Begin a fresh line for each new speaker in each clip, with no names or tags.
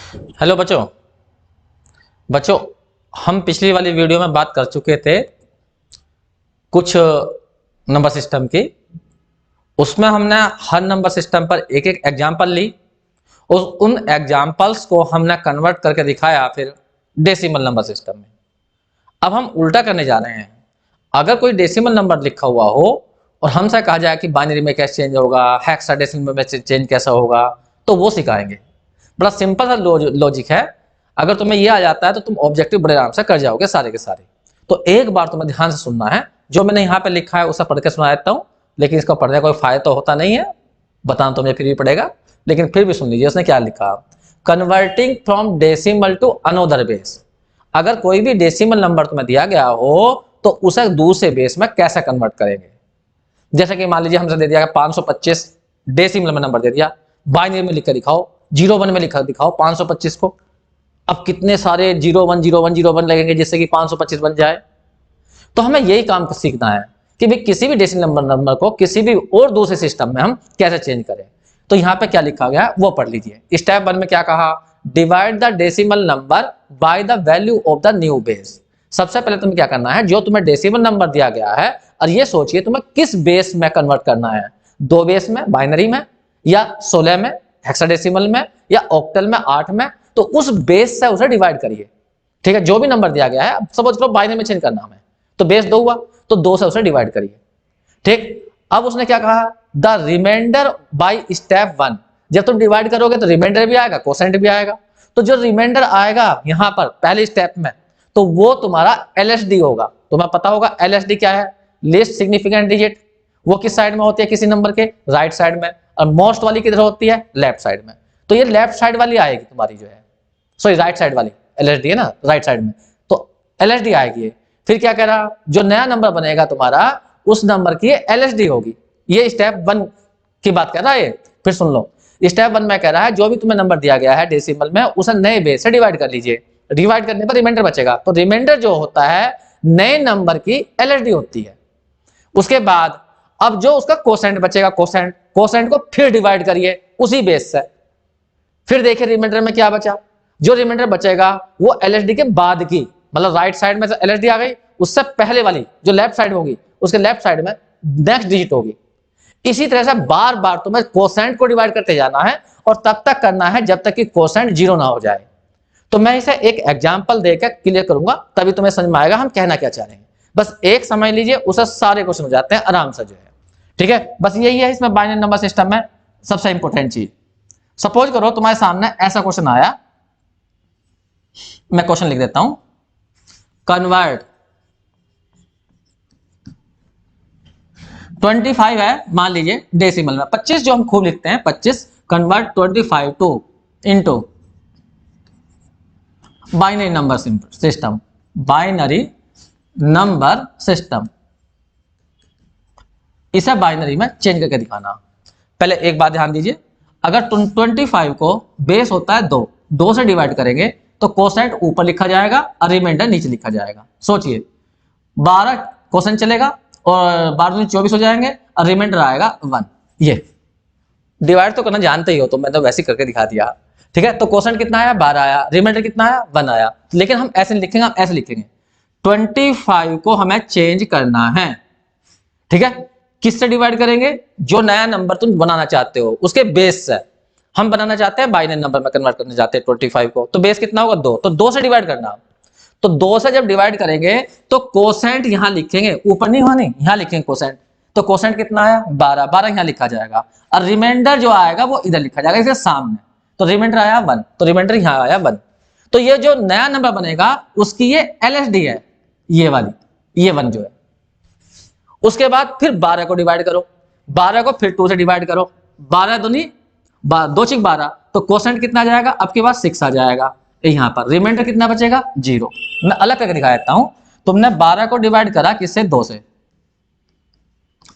Hello बच्चों। बच्चों, हम पिछली वाली वीडियो में बात कर चुके थे कुछ नंबर सिस्टम की। उसमें हमने हर नंबर सिस्टम पर एक एक एग्जाम्पल ली और उन एग्जाम्पल्स को हमने कन्वर्ट करके दिखाया फिर डेसिमल नंबर सिस्टम में। अब हम उल्टा करने जा रहे हैं। अगर कोई डेसिमल नंबर लिखा हुआ हो और हमसे कहा जाए कि बाइनरी में कैसे चेंज होगा, हेक्साडेसिमल में चेंज कैसा होगा, तो वो सिखाएंगे। बड़ा सिंपल सा लॉजिक है। अगर तुम्हें ये आ जाता है तो तुम ऑब्जेक्टिव बड़े आराम से कर जाओगे सारे के सारे। तो एक बार तुम्हें ध्यान से सुनना है। जो मैंने यहाँ पे लिखा है उसे पढ़ के सुना देता हूँ, लेकिन इसको पढ़ने का कोई फायदा तो होता नहीं है, बताना तो मुझे फिर भी पड़ेगा, लेकिन फिर भी सुन लीजिए उसने क्या लिखा। Converting from decimal to another base. अगर कोई भी डेसिमल नंबर तुम्हें दिया गया हो तो उसे दूसरे बेस में कैसे कन्वर्ट करेंगे। जैसे कि मान लीजिए हमसे दे दिया 525, डेसिमल में नंबर दे दिया, बाइनरी में लिख कर दिखाओ, 01 में लिखा दिखाओ 525 को। अब कितने सारे 01 लगेंगे जिससे कि 525 बन जाए। तो हमें यही काम सीखना है कि भाई किसी भी डेसिमल नंबर को किसी भी और दूसरे सिस्टम में हम कैसे चेंज करें। तो यहाँ पे क्या लिखा गया है वो पढ़ लीजिए। स्टेप 1 में क्या कहा, divide the decimal number by the value of the new base. सबसे पहले तुम्हें क्या करना है, जो तुम्हें डेसिमल नंबर दिया गया है और ये सोचिए तुम्हें किस बेस में कन्वर्ट करना है। 2 बेस में, बाइनरी में, या 16 में हेक्साडेसिमल में, या ऑक्टल में 8 में। तो उस बेस से उसे डिवाइड करिए। ठीक है, जो भी नंबर दिया गया है सपोज करो बाइनरी में चेंज करना हमें, तो बेस 2 हुआ तो 2 से उसे डिवाइड करिए। ठीक, अब उसने क्या कहा, द रिमाइंडर बाय स्टेप 1। जब तुम डिवाइड करोगे तो रिमाइंडर भी आएगा, कोसेंट भी आएगा। तो जो रिमाइंडर आएगा यहां पर पहले स्टेप में, तो वो तुम्हारा एलएसडी होगा। तुम्हें पता होगा एलएसडी क्या है, लीस्ट सिग्निफिकेंट डिजिट। वो किस साइड में होती है किसी नंबर के, राइट साइड में, और मोस्ट वाली किधर होती है, लेफ्ट साइड में। तो ये लेफ्ट साइड वाली आएगी तुम्हारी, जो है सॉरी राइट साइड वाली एलएसडी है ना, राइट साइड में, तो एलएसडी आएगी। फिर क्या कह रहा, जो नया नंबर बनेगा तुम्हारा उस नंबर की एलएसडी होगी। ये स्टेप 1 की बात कर रहा है। फिर सुन लो, स्टेप 1 में कह रहा है जो भी तुम्हें नंबर दिया गया है डेसिमल में उसे नए बेस से डिवाइड कर लीजिए। डिवाइड करने पर रिमाइंडर बचेगा, तो रिमाइंडर जो होता है नए नंबर की एलएसडी होती है। उसके बाद अब जो उसका कोसेंट बचेगा, कोसेंट को फिर डिवाइड करिए उसी बेस से। फिर देखिए रिमाइंडर में क्या बचा, जो रिमाइंडर बचेगा वो एलएसडी के बाद की, मतलब राइट साइड में एलएसडी आ गई, उससे पहले वाली जो लेफ्ट साइड होगी उसके लेफ्ट साइड में नेक्स्ट डिजिट होगी। इसी तरह से बार बार तुम्हें कोसेंट को डिवाइड करते जाना है और तब तक करना है जब तक कि कोसेंट 0 ना हो जाए। तो मैं इसे एक एग्जांपल देकर क्लियर करूंगा, तभी तुम्हें समझ में आएगा हम कहना क्या चाह रहे हैं। बस एक समझ लीजिए, उसे सारे क्वेश्चन हो जाते हैं आराम से, जो है ठीक है। बस यही है इसमें बाइनरी नंबर सिस्टम में सबसे इंपॉर्टेंट चीज। सपोज करो तुम्हारे सामने ऐसा क्वेश्चन आया, मैं क्वेश्चन लिख देता हूं, कन्वर्ट 25 है मान लीजिए डेसिमल में, 25 जो हम खूब लिखते हैं 25, convert 25 to into binary number system, binary number system. इसे बाइनरी में चेंज करके दिखाना। पहले एक बात ध्यान दीजिए, अगर 25 को बेस होता है 2 से डिवाइड करेंगे तो कोसेंट ऊपर लिखा जाएगा और रिमाइंडर नीचे लिखा जाएगा। सोचिए 12 कोसेंट चलेगा और 12 24 हो जाएंगे और रिमाइंडर आएगा 1। ये डिवाइड तो करना जानते ही हो, तो मैं तो वैसे ही करके दिखा दिया। ठीक है, तो कोसेंट कितना आया, 12 आया, रिमाइंडर कितना आया, 1 आया। लेकिन हम ऐसे नहीं लिखेंगे, हम ऐसे लिखेंगे 25 को हमें चेंज करना है। ठीक है, किससे डिवाइड करेंगे, जो नया नंबर तुम बनाना चाहते हो उसके बेस से। हम बनाना चाहते हैं बाइनरी नंबर में कन्वर्ट करना चाहते हैं 25 को, तो बेस कितना होगा 2, तो 2 से डिवाइड करना। तो 2 से जब डिवाइड करेंगे तो कोसेंट यहां लिखेंगे, ऊपर नहीं, वहां नहीं, यहां लिखेंगे कोसेंट। तो कोसेंट कितना आया 12, 12 यहां लिखा जाएगा और रिमाइंडर जो आएगा वो इधर लिखा जाएगा इसके सामने। तो रिमाइंडर आया 1, तो रिमाइंडर यहां आया 1। तो ये जो नया नंबर बनेगा उसकी ये एलएसडी है, ये वाली, ये 1 जो है। उसके बाद फिर 12 को डिवाइड करो, 12 को फिर 2 से डिवाइड करो, 12 दूनी 2 6 12, तो कोसेंट कितना आ जाएगा, आपके पास 6 आ जाएगा। यहां पर रिमाइंडर कितना बचेगा 0। मैं अलग करके दिखा देता हूं, तुमने 12 को डिवाइड करा किससे, 2 से,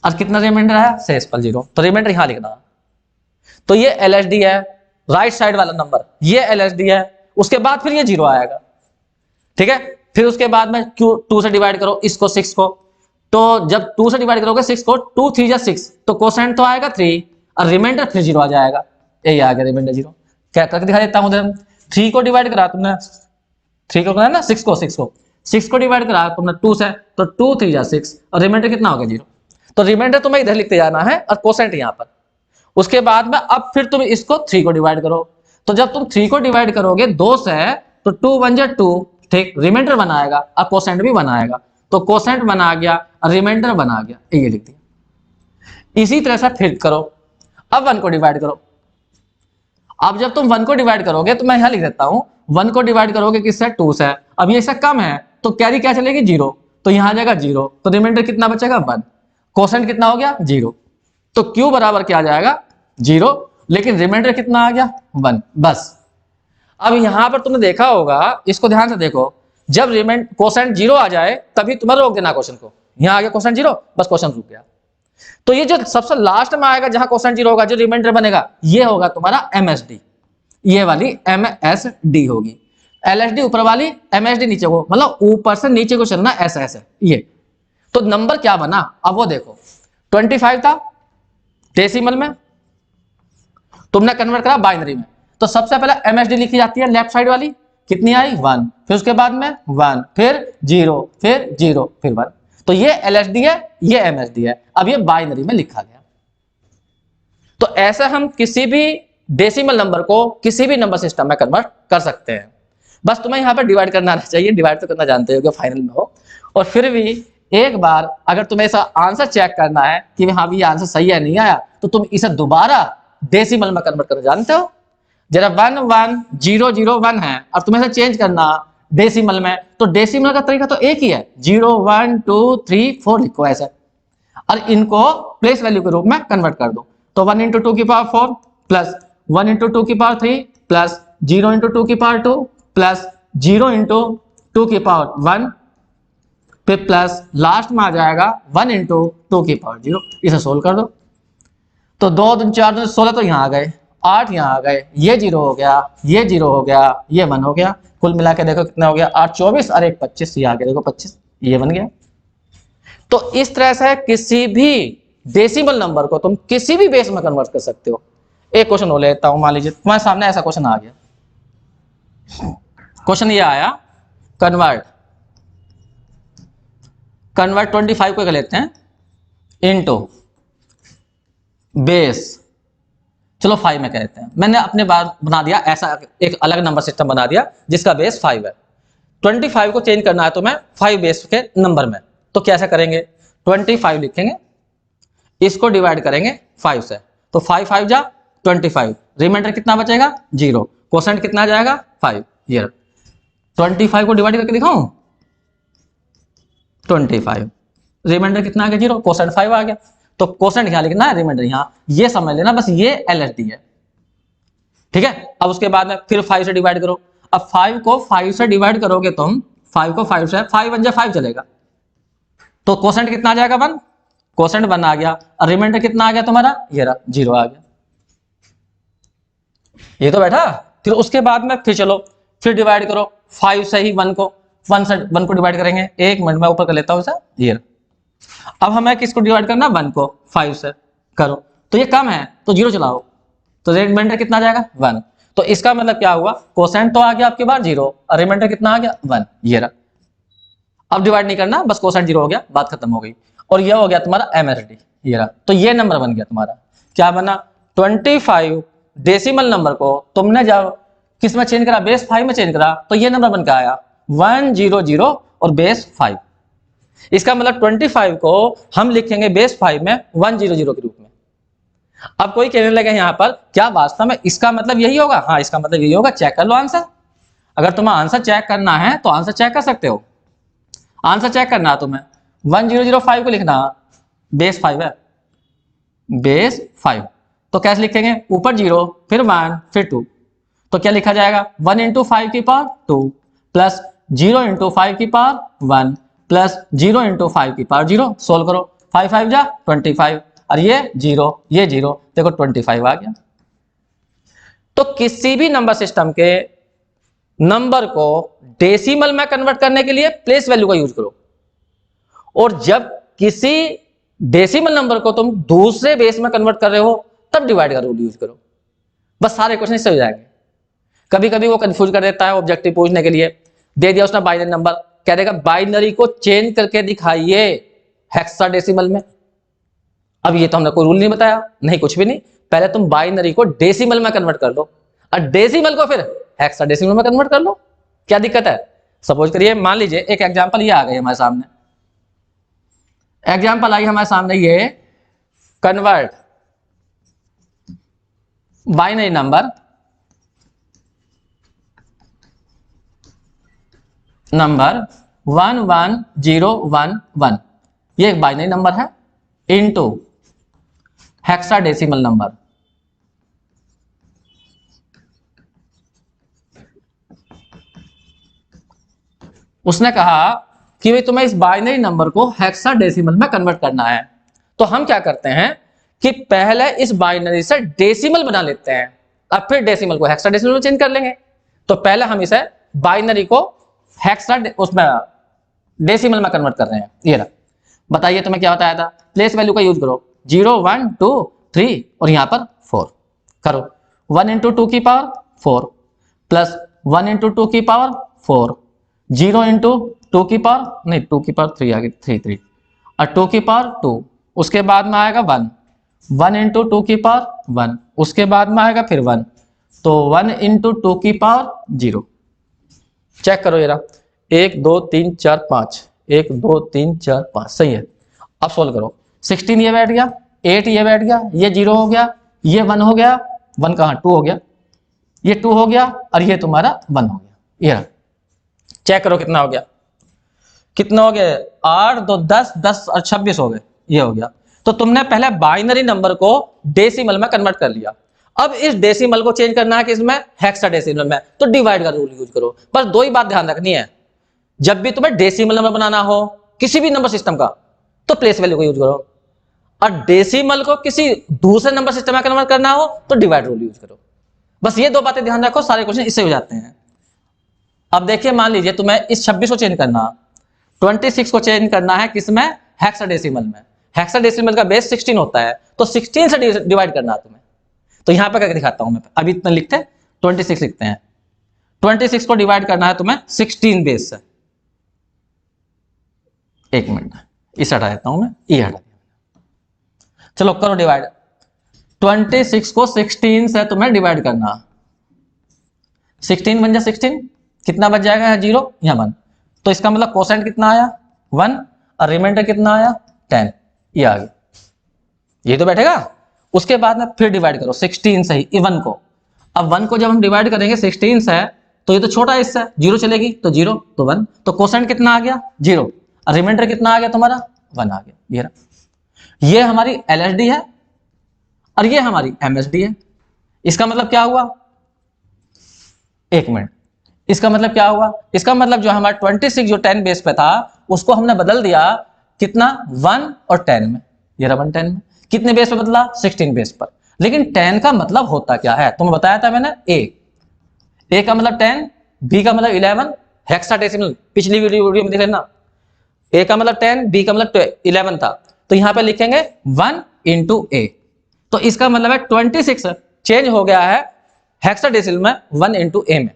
और कितना रिमाइंडर आया, शेषफल 0, तो रिमाइंडर यहां लिखना। तो ये एलएसडी है, राइट साइड वाला नंबर ये एलएसडी है। उसके बाद फिर ये 0 आएगा। ठीक है, फिर उसके बाद में 2 से डिवाइड करो इसको 6 को, तो जब 2 से डिवाइड करोगे 6 को, 2 3 जा 6, तो कोसेंट तो आएगा 3 और रिमाइंडर फिर 0 आ जाएगा। यही आ गया रिमाइंडर 0। क्या करके दिखा देता हूं उधर, 3 को डिवाइड करा तुमने, 3 को करा ना, 6 को डिवाइड करा तुमने 2 से, तो 2 3 जा 6 और रिमाइंडर कितना होगा 0। तो रिमाइंडर तुम्हें इधर लिखते जाना है और कोसेंट यहाँ पर। उसके बाद में अब फिर तुम इसको 3 को डिवाइड करो, तो जब तुम 3 को डिवाइड करोगे 2 से, तो 2 1 जा 2, ठीक, रिमाइंडर बनाएगा और कोसेंट भी बनाएगा, तो कोसेंट बना गया और रिमाइंडर बना गया, ये लिख दिया। इसी तरह से फिर करो, अब 1 को डिवाइड करो। अब जब तुम 1 को डिवाइड करोगे तो मैं यहां लिख देता हूं, 1 को डिवाइड करोगे किससे, 2 से। अब ये इससे कम है तो कैरी क्या चलेगी, 0, तो यहां आ जाएगा 0, तो रिमाइंडर कितना बचेगा 1, कोसेंट कितना हो गया 0, तो Q बराबर क्या आ जाएगा 0, लेकिन रिमाइंडर कितना आ गया 1, बस। अब यहां पर तुमने देखा होगा, इसको ध्यान से देखो, जब रिमाइंडर कोसेंट 0 आ जाए तभी तुम्हें रोक देना क्वेश्चन को, यहां आ गया कोसेंट 0, बस क्वेश्चन रुक गया। तो ये जो सबसे लास्ट में आएगा जहां कोसेंट 0 होगा, जो रिमाइंडर बनेगा, ये होगा तुम्हारा MSD, ये वाली MSD होगी। LSD ऊपर वाली, MSD नीचे को, मतलब ऊपर से नीचे को चलना, ऐसा ऐसा ये। तो नंबर क्या बना, अब वो देखो, 25 था डेसिमल में, तुमने कन्वर्ट करा बाइनरी में, तो सबसे पहले MSD लिखी जाती है लेफ्ट साइड वाली, कितनी आई 1, फिर उसके बाद में 1, फिर 0, फिर 0, फिर 1, तो ये LSD है, ये MSD है। अब ये बाइनरी में लिखा गया। तो ऐसा हम किसी भी डेसिमल नंबर को किसी भी नंबर सिस्टम में कन्वर्ट कर सकते हैं। बस तुम्हें यहाँ पर डिवाइड करना आना चाहिए, डिवाइड तो करना जानते हो कि फाइनल में हो। और फिर भी एक बार अगर तुम्हें ऐसा आंसर चेक करना है कि हाँ भी ये आंसर सही है नहीं आया, तो तुम इसे दोबारा डेसिमल में कन्वर्ट करना जानते हो। जरा 1 1 0 0 1 है और तुम्हें इसे चेंज करना डेसिमल में, तो डेसिमल का तरीका तो एक ही है, 0 1 2 3 4 लिखो ऐसे, और इनको प्लेस वैल्यू के रूप में कन्वर्ट कर दो। तो 1 × 2 की पावर 4 प्लस 1 × 2 की पावर 3 प्लस 0 × 2 की पावर 2 प्लस 0 × 2 की पावर 1, फिर प्लस लास्ट में आ जाएगा 1 × 2 की पावर 0। इसे सोल्व कर दो, तो 2 2 4 2 16, तो यहाँ आ गए 8, यहाँ आ गए, ये 0 हो गया, ये 0 हो गया, ये 1 हो गया, कुल मिला के देखो कितना हो गया 8 24 और 1 25, ये आ गया देखो 25, ये बन गया। तो इस तरह से किसी भी डेसिमल नंबर को तुम किसी भी बेस में कन्वर्ट कर सकते हो। एक क्वेश्चन हो लेता हूं, मान लीजिए तुम्हारे सामने ऐसा क्वेश्चन आ गया, क्वेश्चन ये आया, कन्वर्ट 25 को लेते हैं इनटू बेस, चलो 5 में कहते हैं। मैंने अपने बार बना दिया ऐसा, एक अलग नंबर सिस्टम बना दिया जिसका बेस 5 है। 25 को चेंज करना है तो मैं 5 बेस के नंबर में, तो कैसे करेंगे, 25 लिखेंगे, इसको डिवाइड करेंगे 5 से, तो 5 5 जा 25, रिमाइंडर कितना बचेगा 0, कोसेंट कितना आ जाएगा 5, ये 25 को डिवाइड करके दिखाऊं, 25, रिमाइंडर कितना आ गया 0, कोसेंट 5 आ गया, तो कोसेंट यहां लिखना है, रिमाइंडर यहां, ये समझ लेना बस, ये LSD है, ठीक है। अब उसके बाद में फिर 5 से डिवाइड करो, अब 5 को 5 से डिवाइड करोगे तुम, 5 को 5 से, 5 1 जा 5 चलेगा, तो कोसेंट कितना आ जाएगा 1, कोसेंट 1 आ गया, और रिमाइंडर कितना आ गया तुम्हारा, ये रहा 0 आ गया, ये तो बैठा। फिर उसके बाद में फिर चलो फिर डिवाइड करो 5 से ही 1 को, 1 से 1 को डिवाइड करेंगे, एक मिनट में ऊपर कर लेता हूं, ये अब हमें किसको डिवाइड करना, 1 को 5 से करो, तो ये कम है तो 0 चलाओ, तो रिमाइंडर कितना आ जाएगा 1, तो इसका मतलब क्या हुआ, कोसेंट तो आ गया आपके पास 0 और रिमाइंडर कितना आ गया 1, ये रहा। अब डिवाइड नहीं करना, बस कोसेंट 0 हो गया, बात खत्म हो गई, और यह हो गया तुम्हारा MSD, ये रहा। तो ये नंबर बन गया तुम्हारा, क्या बना, 25 डेसिमल नंबर को तुमने जब किस में चेंज करा, बेस 5 में चेंज करा, तो ये नंबर बन के आया 100 और बेस 5। इसका मतलब 25 को हम लिखेंगे बेस 5 में 100 के रूप में। अब कोई कहने लगे यहाँ पर क्या वास्तव में इसका मतलब यही होगा, हाँ इसका मतलब यही होगा, चेक कर लो आंसर। अगर तुम्हें आंसर चेक करना है तो आंसर चेक कर सकते हो, आंसर चेक करना है तुम्हें 1005 को लिखना, बेस 5 है, बेस 5, तो कैसे लिखेंगे, ऊपर 0 फिर 1 फिर 2, तो क्या लिखा जाएगा 1 × 5 की पावर 2 प्लस 0 × 5 की पावर 1 प्लस 0 × 5 की पावर 0, सोल्व करो, 5 5 जा 25, और ये 0 ये 0, देखो 25 आ गया। तो किसी भी नंबर सिस्टम के नंबर को डेसिमल में कन्वर्ट करने के लिए प्लेस वैल्यू का यूज करो, और जब किसी डेसिमल नंबर को तुम दूसरे बेस में कन्वर्ट कर रहे हो तब डिवाइड का रूल यूज करो, बस सारे क्वेश्चन इससे हो जाएंगे। कभी कभी वो कंफ्यूज कर देता है ऑब्जेक्टिव पूछने के लिए। दे दिया उसने बाइनरी नंबर, कह देगा बाइनरी को चेंज करके दिखाइए हेक्साडेसिमल में। अब ये तो हमने कोई रूल नहीं बताया, नहीं कुछ भी नहीं, पहले तुम बाइनरी को डेसिमल में कन्वर्ट कर लो और डेसिमल को फिर हेक्साडेसिमल में कन्वर्ट कर लो, क्या दिक्कत है। सपोज करिए, मान लीजिए एक एग्जांपल ये आ गई हमारे सामने, एग्जांपल आई हमारे सामने ये, कन्वर्ट बाइनरी नंबर नंबर 11011, ये एक बाइनरी नंबर है, इनटू हेक्साडेसिमल नंबर। उसने कहा कि भाई तुम्हें इस बाइनरी नंबर को हेक्साडेसिमल में कन्वर्ट करना है, तो हम क्या करते हैं कि पहले इस बाइनरी से डेसिमल बना लेते हैं और फिर डेसिमल को हेक्साडेसिमल में चेंज कर लेंगे। तो पहले हम इसे बाइनरी को हेक्सा उसमें डेसिमल में कन्वर्ट कर रहे हैं। ये रहा, बताइए तुम्हें क्या बताया था, प्लेस वैल्यू का यूज करो, 0 1 2 3 और यहां पर 4 करो, 1 इंटू 2 की पावर 4 प्लस 1 इंटू 2 की पावर 4, 0 इंटू 2 की पावर नहीं 2 की पावर 3 आ गई, 3 और 2 की पावर 2, उसके बाद में आएगा 1, 1 इंटू 2 की पावर 1, उसके बाद में आएगा फिर 1, तो 1 इंटू 2 की पावर 0। चेक करो, ये रहा 1 2 3 4 5, 1 2 3 4 5, सही है। अब सोल्व करो, 16 ये बैठ गया, 8 ये बैठ गया, ये 0 हो गया, ये 1 हो गया, 1 कहाँ 2 हो गया, ये 2 हो गया और ये तुम्हारा 1 हो गया। ये रहा, चेक करो कितना हो गया, कितना हो गया, 8 2 10 10 और 26 हो गए, ये हो गया। तो तुमने पहले बाइनरी नंबर को डेसिमल में कन्वर्ट कर लिया, अब इस डेसिमल को चेंज करना है किसमें, हेक्साडेसिमल में, तो डिवाइड का रूल यूज करो। बस दो ही बात ध्यान रखनी है, जब भी तुम्हें डेसिमल नंबर बनाना हो किसी भी नंबर सिस्टम का तो प्लेस वैल्यू को यूज करो, और डेसिमल को किसी दूसरे नंबर सिस्टम में कन्वर्ट करना हो तो डिवाइड रूल यूज करो। बस ये दो बातें ध्यान रखो, सारे क्वेश्चन इससे हो जाते हैं। अब देखिए, मान लीजिए तुम्हें इस 26 को चेंज करना, 26 को चेंज करना है किसमें, हेक्साडेसिमल में। हेक्साडेसिमल का बेस 16 होता है, तो 16 से डिवाइड करना है तुम्हें। तो यहां पर करके दिखाता हूं मैं, अभी इतना लिखते हैं 26 लिखते हैं, 26 को डिवाइड करना है तुम्हें 16 बेस से। एक मिनट, इसे हटा देता हूं मैं, ये हटा दिया, चलो करो डिवाइड। 26 को 16 से तुम्हें डिवाइड करना, 16 बन जाए 16, कितना बच जाएगा, यहाँ 0 यहाँ 1, तो इसका मतलब कोसेंट कितना आया 1 और रिमाइंडर कितना आया 10, ये आ गया, ये तो बैठेगा। उसके बाद में फिर डिवाइड करो 16 से ही 1 को। अब 1 को जब हम डिवाइड करेंगे 16 से, तो ये तो छोटा हिस्सा, 0 चलेगी तो 0 तो 1, तो कोसेंट कितना आ गया 0 और रिमाइंडर कितना आ गया तुम्हारा 1 आ गया। ये रहा, ये हमारी एलएसडी है और ये हमारी एमएसडी है। इसका मतलब क्या हुआ, एक मिनट, इसका मतलब क्या हुआ, इसका मतलब जो हमारा 26 जो 10 बेस पे था उसको हमने बदल दिया कितना 1 और 10 में, ये रहा 1 10 में, कितने बेस पे बदला 16 बेस पर। लेकिन 10 का मतलब होता क्या है, तुम्हें बताया था मैंने, ए का मतलब 10, बी का मतलब 11, हेक्साडेसिमल पिछली वीडियो में देख लेना, ए का मतलब 10, बी का मतलब 11 था, तो यहां पे लिखेंगे 1 इंटू ए, तो इसका मतलब है 26 चेंज हो गया है हेक्साडेसिमल में 1 इंटू ए में।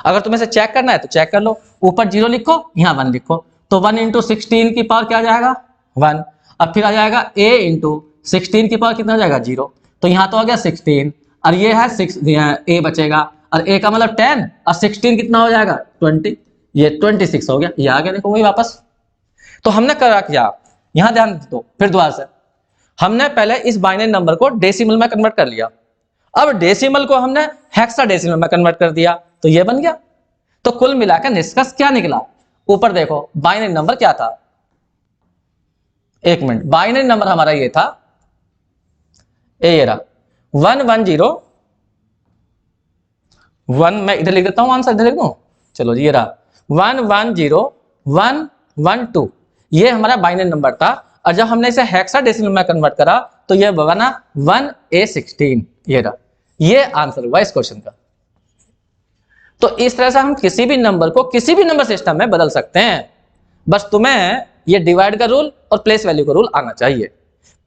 अगर तुम्हें से चेक करना है तो चेक कर लो, ऊपर 0 लिखो यहां 1 लिखो, तो 1 इंटू 16 की पावर क्या आ जाएगा 1, अब फिर आ जाएगा a इंटू 16 की पावर कितना आ जाएगा 0, तो यहां तो आ गया 16 और ये है 6, a बचेगा, और a का मतलब 10 और 16 कितना हो जाएगा 20, ये 26 हो गया, ये आ गया देखो वही वापस। तो हमने करा क्या, यहां ध्यान दो फिर दोबारा से, हमने पहले इस बाइनरी नंबर को डेसिमल में कन्वर्ट कर लिया, अब डेसिमल को हमने हेक्साडेसिमल में कन्वर्ट कर दिया, तो ये बन गया। तो कुल मिलाकर निष्कर्ष क्या निकला, ऊपर देखो बाइनरी नंबर क्या था, एक मिनट, बाइनरी नंबर हमारा ये था, ये रहा 1 मैं इधर लिख देता हूं, आंसर इधर लिख दूं, चलो जी, ये रहा 110112, ये हमारा बाइनरी नंबर था, और जब हमने इसे हेक्साडेसिमल में कन्वर्ट करा तो ये बना 1a16, ये रहा, ये आंसर हुआ इस क्वेश्चन का। तो इस तरह से हम किसी भी नंबर को किसी भी नंबर सिस्टम में बदल सकते हैं, बस तुम्हें ये डिवाइड का रूल और प्लेस वैल्यू का रूल आना चाहिए।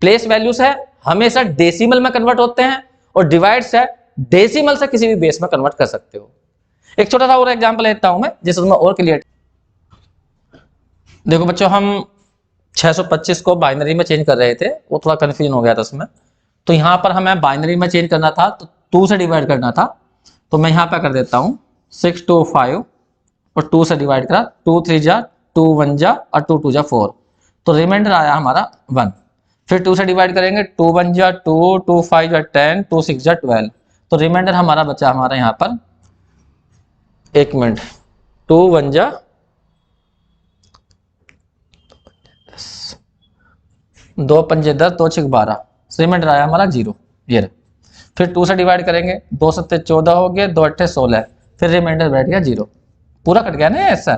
प्लेस वैल्यू से हमेशा डेसिमल में कन्वर्ट होते हैं और डिवाइड से डेसिमल से किसी भी बेस में कन्वर्ट कर सकते हो। एक छोटा सा और एग्जांपल लेता हूं मैं जिससे तुम्हें और क्लियर। देखो बच्चों, हम 625 को बाइनरी में चेंज कर रहे थे, वो थोड़ा कंफ्यूजन हो गया था उसमें। तो यहाँ पर हमें बाइनरी में चेंज करना था तो 2 से डिवाइड करना था। तो मैं यहाँ पे कर देता हूँ 625 और 2 से डिवाइड करा, 2 3 जा 2 1 जा और 2 2 जा 4, तो रिमाइंडर आया हमारा 1। फिर 2 से डिवाइड करेंगे, 2 1 जा 2, 2 5 जा 10, 2 6 जा 12, तो रिमाइंडर हमारा बचा हमारा यहाँ पर, एक मिनट, 2 1 जा 2 5 10, 2 6 12, रिमाइंडर आया हमारा 0। ये फिर 2 से डिवाइड करेंगे, 2 7 14 हो गए, 2 8 16, फिर रिमाइंडर बैठ गया 0, पूरा कट गया ना ऐसा।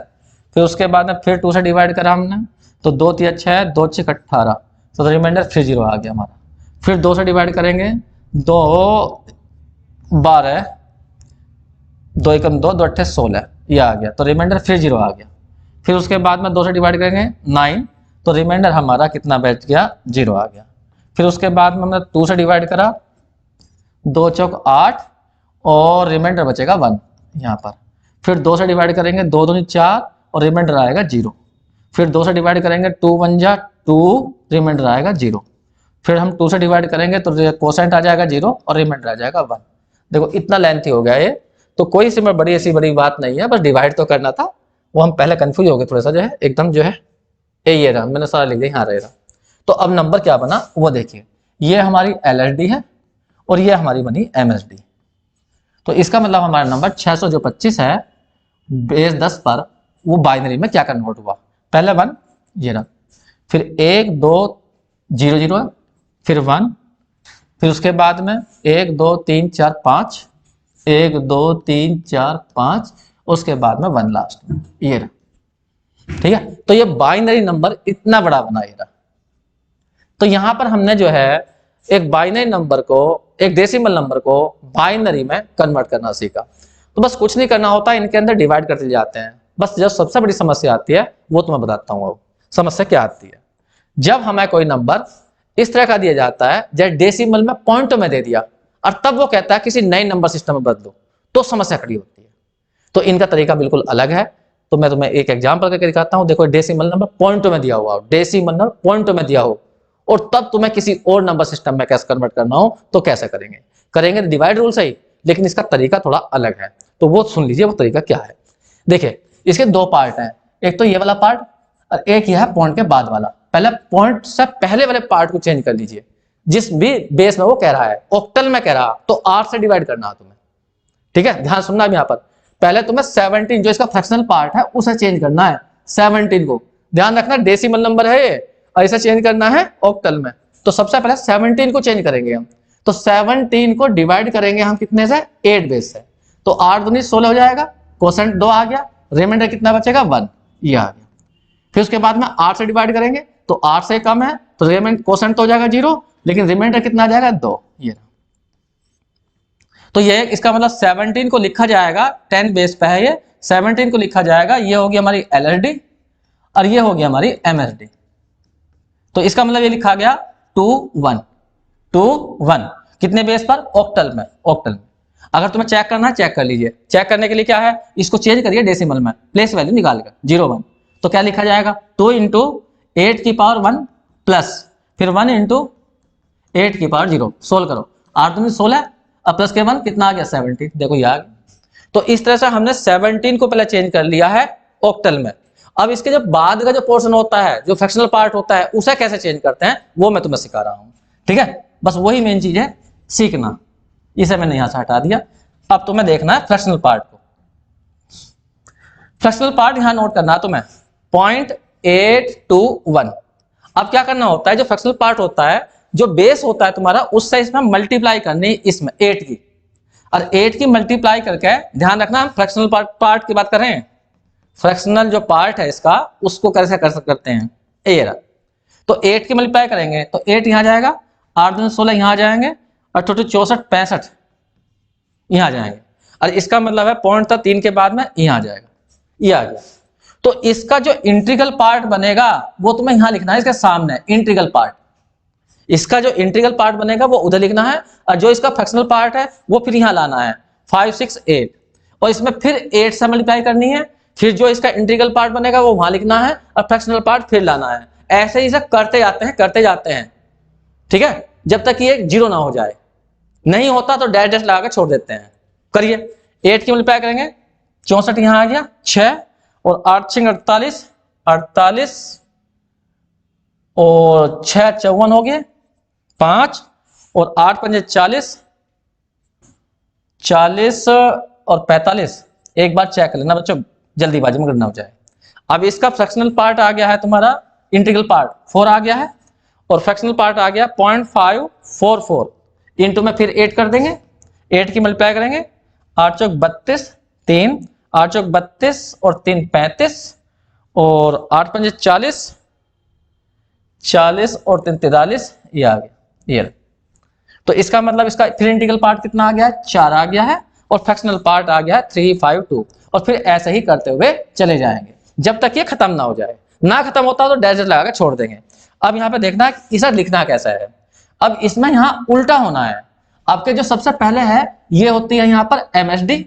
फिर उसके बाद में फिर 2 से डिवाइड करा हमने, तो 2 3 6, 2 6 18, तो रिमाइंडर फिर 0 आ गया हमारा। फिर 2 से डिवाइड करेंगे, 2 12, 2 1 2, 2 8 16, ये आ गया, तो रिमाइंडर फिर 0 आ गया। फिर उसके बाद में 2 से डिवाइड करेंगे 9, तो रिमाइंडर हमारा कितना बैठ गया, 0 आ गया। फिर उसके बाद में हमने 2 से डिवाइड करा, 2 चौक 8 और रिमाइंडर बचेगा 1 यहाँ पर। फिर 2 से डिवाइड करेंगे, 2 दूनी 4 और रिमाइंडर आएगा 0। फिर 2 से डिवाइड करेंगे, 2 1 जा 2, रिमाइंडर आएगा 0। फिर हम 2 से डिवाइड करेंगे तो कोसेंट आ जाएगा 0 और रिमाइंडर आ जाएगा 1। देखो इतना लेंथी हो गया ये, तो कोई सी बड़ी ऐसी बड़ी बात नहीं है, बस डिवाइड तो करना था। वो हम पहले कंफ्यूज हो गए थोड़ा सा, जो है एकदम जो है ये रहा, मैंने सारा लिख दिया, यहाँ रहेगा। तो अब नंबर क्या बना वो देखिए, ये हमारी LSD है और ये हमारी बनी MSD। तो इसका मतलब हमारा नंबर 625 है बेस 10 पर, वो बाइनरी में क्या कन्वर्ट हुआ, पहले 1 ये रहा, फिर 1 2 0 0, फिर 1, फिर उसके बाद में 1 2 3 4 5, 1 2 3 4 5, उसके बाद में 1 लास्ट में, ये रहा। ठीक है, तो ये बाइनरी नंबर इतना बड़ा बना ये रहा। तो यहां पर हमने जो है एक बाइनरी नंबर को, एक डेसिमल नंबर को बाइनरी में कन्वर्ट करना सीखा। तो बस कुछ नहीं करना होता, इनके अंदर डिवाइड करते जाते हैं। बस जब सबसे बड़ी समस्या आती है वो तो मैं बताता हूँ। अब समस्या क्या आती है, जब हमें कोई नंबर इस तरह का दिया जाता है, जैसे डेसिमल में पॉइंट में दे दिया और तब वो कहता है किसी नए नंबर सिस्टम में बदलो, तो समस्या खड़ी होती है। तो इनका तरीका बिल्कुल अलग है। तो मैं तुम्हें एक एग्जांपल करके दिखाता हूं। देखो डेसिमल नंबर पॉइंट में दिया हुआ हो, डेसिमल नंबर पॉइंट में दिया हो, और तब तुम्हें किसी और नंबर सिस्टम में कैसे कन्वर्ट करना हो तो कैसे करेंगे डिवाइड रूल सही, लेकिन इसका तरीका थोड़ा अलग है। तो वो सुन लीजिए वो तरीका क्या है। देखिए इसके 2 पार्ट हैं, एक तो ये वाला पार्ट और एक यह है पॉइंट के बाद वाला। पहले पॉइंट से पहले वाले पार्ट को चेंज कर लीजिए, जिस भी बेस में वो कह रहा है, ऑक्टल में कह रहा तो 8 से डिवाइड करना है तुम्हें। ठीक है, ध्यान सुनना अब यहाँ पर, पहले तुम्हें 17 जो इसका फ्रैक्शनल पार्ट है उसे चेंज करना है, 17 को ध्यान रखना, डेसिमल नंबर है ये, ऐसा चेंज करना है ऑक्टल में। तो सबसे पहले 17 को चेंज करेंगे हम, तो 17 को डिवाइड करेंगे हम कितने से, 8 बेस से, तो 8 दूनी 16 हो जाएगा, कोसेंट 2 आ गया, रिमाइंडर कितना बचेगा 1, ये आ गया। फिर उसके बाद में 8 से डिवाइड करेंगे तो 8 से कम है तो रिमाइंडर कोसेंट तो हो जाएगा 0, लेकिन रिमाइंडर कितना आ जाएगा 2, ये। तो ये इसका मतलब 17 को लिखा जाएगा, 10 बेस पे है ये, 17 को लिखा जाएगा, ये होगी हमारी LSD और ये होगी हमारी MSD। तो इसका मतलब ये लिखा गया 2 1 2 1, कितने बेस पर, ऑक्टल में, ऑक्टल में। अगर तुम्हें चेक करना है चेक कर लीजिए, चेक करने के लिए क्या है, इसको चेंज करिए डेसिमल में, प्लेस वैल्यू निकाल कर 0 1, तो क्या लिखा जाएगा 2 × 8 की पावर 1 प्लस फिर 1 × 8 की पावर 0, सोल्व करो, 8 दूनी 16 अब प्लस के 1 कितना आ गया 17, देखो ये आ गया। तो इस तरह से हमने 17 को पहले चेंज कर लिया है ऑक्टल में। अब इसके जब बाद का जो पोर्शन होता है, जो फ्रैक्शनल पार्ट होता है, उसे कैसे चेंज करते हैं वो मैं तुम्हें सिखा रहा हूं। ठीक है, बस वही मेन चीज है सीखना, इसे मैंने यहां से हटा दिया। अब तुम्हें देखना है फ्रैक्शनल पार्ट को। फ्रैक्शनल पार्ट यहां नोट करना है तुम्हें 0.821। अब क्या करना होता है, जो फ्रैक्शनल पार्ट होता है, जो बेस होता है तुम्हारा, उससे इसमें मल्टीप्लाई करनी इसमें 8 की, और 8 की मल्टीप्लाई करके, ध्यान रखना हम फ्रैक्शनल पार्ट की बात कर रहे हैं, फ्रैक्शनल जो पार्ट है इसका उसको कैसे करते हैं, ये रहा। तो 8 की मल्टीप्लाई करेंगे तो 8 यहां जाएगा, 8 दूनी 16 यहां आ जाएंगे, और 64 65 यहां आ जाएंगे, और इसका मतलब है पॉइंट था 3 के बाद में यहां आ जाएगा, ये आ गया। तो इसका जो इंटीग्रल पार्ट बनेगा वो तुम्हें यहां लिखना है, इसके सामने इंटीग्रल पार्ट। इसका जो इंटीग्रल पार्ट बनेगा वो उधर लिखना है, और जो इसका फ्रैक्शनल पार्ट है वो फिर यहाँ लाना है 5, 6, 8, और इसमें फिर 8 से मल्टीप्लाई करनी है, फिर जो इसका इंटीग्रल पार्ट बनेगा वो वहां लिखना है और फ्रैक्शनल पार्ट फिर लाना है। ऐसे ही सब करते जाते हैं, ठीक है, जब तक ये 0 ना हो जाए। नहीं होता तो डैश डैश लगा के छोड़ देते हैं। करिए, 8 की मल्टीप्लाई करेंगे 64 यहां आ गया 6, और 8 6 48, 48 और 6 54 हो गए 5, और 8 5 40, 40 और 45। एक बार चेक कर लेना बच्चों, जल्दीबाजी में करना हो जाए। अब इसका फ्रैक्शनल पार्ट आ गया है तुम्हारा, इंटीग्रल पार्ट 4 आ गया है, और फ्रैक्शनल पार्ट आ गया 0.544, इंटू में फिर 8 कर देंगे, 8 की मल्टीप्लाई करेंगे 8 चौक 32, 3 8 चौक 32 और 3 35, और 8 5 40, 40 और 3 43, ये आ गया ये। तो इसका मतलब इसका फिर इंटीग्रल पार्ट कितना आ गया है, 4 आ गया है, और फ्रैक्शनल पार्ट आ गया है 352, और फिर ऐसे ही करते हुए चले जाएंगे जब तक ये खत्म ना हो जाए। ना खत्म होता तो डैश लगा के छोड़ देंगे। अब यहाँ पे देखना है इसे लिखना कैसा है। अब इसमें यहाँ उल्टा होना है। आपके जो सबसे पहले है ये होती है यहाँ पर MSD,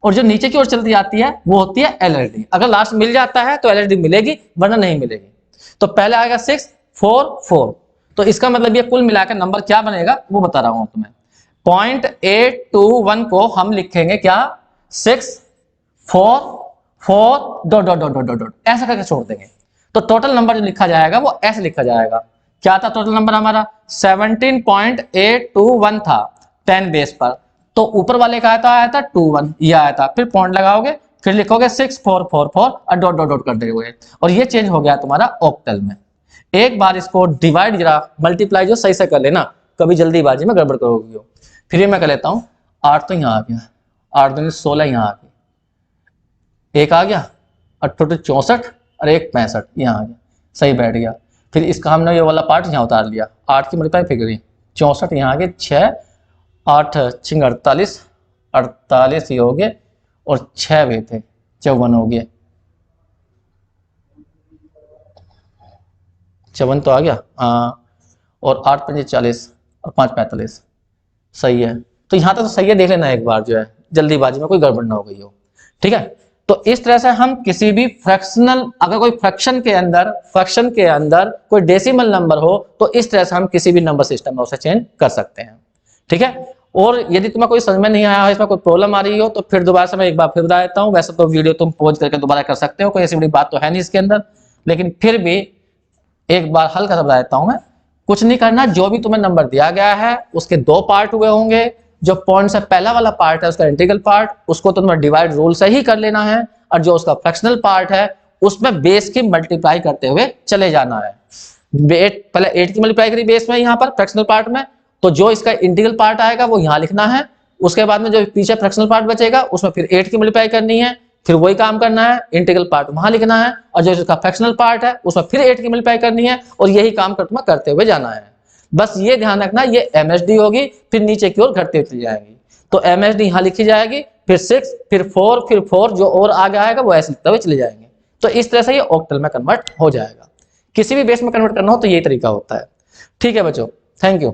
और जो नीचे की ओर चलती जाती है वो होती है LSD। अगर लास्ट मिल जाता है तो LSD मिलेगी, वरना नहीं मिलेगी। तो पहले आएगा 6 4 4, तो इसका मतलब ये कुल मिलाकर नंबर क्या बनेगा वो बता रहा हूं तुम्हें। 0.821 को हम लिखेंगे क्या, 6 4 4 dot dot dot dot dot, ऐसा करके छोड़ देंगे। तो टोटल नंबर जो लिखा जाएगा वो ऐसे लिखा जाएगा। क्या था टोटल नंबर हमारा, 17.821 था 10 बेस पर, तो ऊपर वाले का आया था 21, ये आया था, फिर पॉइंट लगाओगे, फिर लिखोगे 6444 और डॉट डॉट डॉट कर दोगे, और ये चेंज हो गया तुम्हारा ऑक्टल में। एक बार इसको डिवाइड जरा मल्टीप्लाई जो सही से कर लेना, कभी जल्दीबाजी में गड़बड़ करोगे। फिर मैं कर लेता हूं, 8 तो यहाँ आ गया, 8 दूनी 16 यहाँ आ गया, एक आ गया 8 64 और 1 65 यहाँ आ गया, सही बैठ गया। फिर इसका हमने ये वाला पार्ट यहाँ उतार लिया, 8 की मल्टीप्लाई फिर करी 64 यहाँ आ गए, 6 8 6 48, 48 ये हो गए, और 6 भी थे 54 हो गए, 54 तो आ गया हाँ, और 8 5 40 और 5 45, सही है। तो यहाँ तक तो सही है, देख लेना एक बार जो है, जल्दीबाजी में कोई गड़बड़ ना हो गई हो, ठीक है। तो इस तरह से हम किसी भी फ्रैक्शनल, अगर कोई फ्रैक्शन के अंदर कोई डेसिमल नंबर हो तो इस तरह से हम किसी भी नंबर सिस्टम में उसे चेंज कर सकते हैं, ठीक है। और यदि तुम्हें कोई समझ में नहीं आया हो, इसमें कोई प्रॉब्लम आ रही हो, तो फिर दोबारा से मैं एक बार फिर बता देता हूँ। वैसे तो वीडियो तुम पॉज करके दोबारा कर सकते हो, कोई ऐसी बड़ी बात तो है नहीं इसके अंदर, लेकिन फिर भी एक बार हल्का सा बता देता हूं मैं। कुछ नहीं करना, जो भी तुम्हें नंबर दिया गया है उसके 2 पार्ट हुए होंगे। जो पॉइंट से पहला वाला पार्ट है उसका इंटीग्रल पार्ट, उसको तो तुम्हें डिवाइड रूल से ही कर लेना है, और जो उसका फ्रैक्शनल पार्ट है उसमें बेस की मल्टीप्लाई करते हुए चले जाना है। पहले 8 की मल्टीप्लाई करी बेस में यहाँ पर फ्रैक्शनल पार्ट में, तो जो इसका इंटीग्रल पार्ट आएगा वो यहाँ लिखना है। उसके बाद में जो पीछे फ्रैक्शनल पार्ट बचेगा उसमें फिर 8 की मल्टीप्लाई करनी है, फिर वही काम करना है, इंटीग्रल पार्ट वहां लिखना है, और जो इसका फ्रैक्शनल पार्ट है उसमें फिर 8 की मल्टीप्लाई करनी है, और यही काम करते हुए जाना है। बस ये ध्यान रखना, ये MSD होगी, फिर नीचे की ओर घटती चली जाएगी। तो MSD यहाँ लिखी जाएगी, फिर 6 फिर 4 फिर 4, जो और आगे आएगा वो ऐसे लिखते हुए चले जाएंगे। तो इस तरह से ये ऑक्टल में कन्वर्ट हो जाएगा। किसी भी बेस में कन्वर्ट करना हो तो यही तरीका होता है, ठीक है बच्चों, थैंक यू।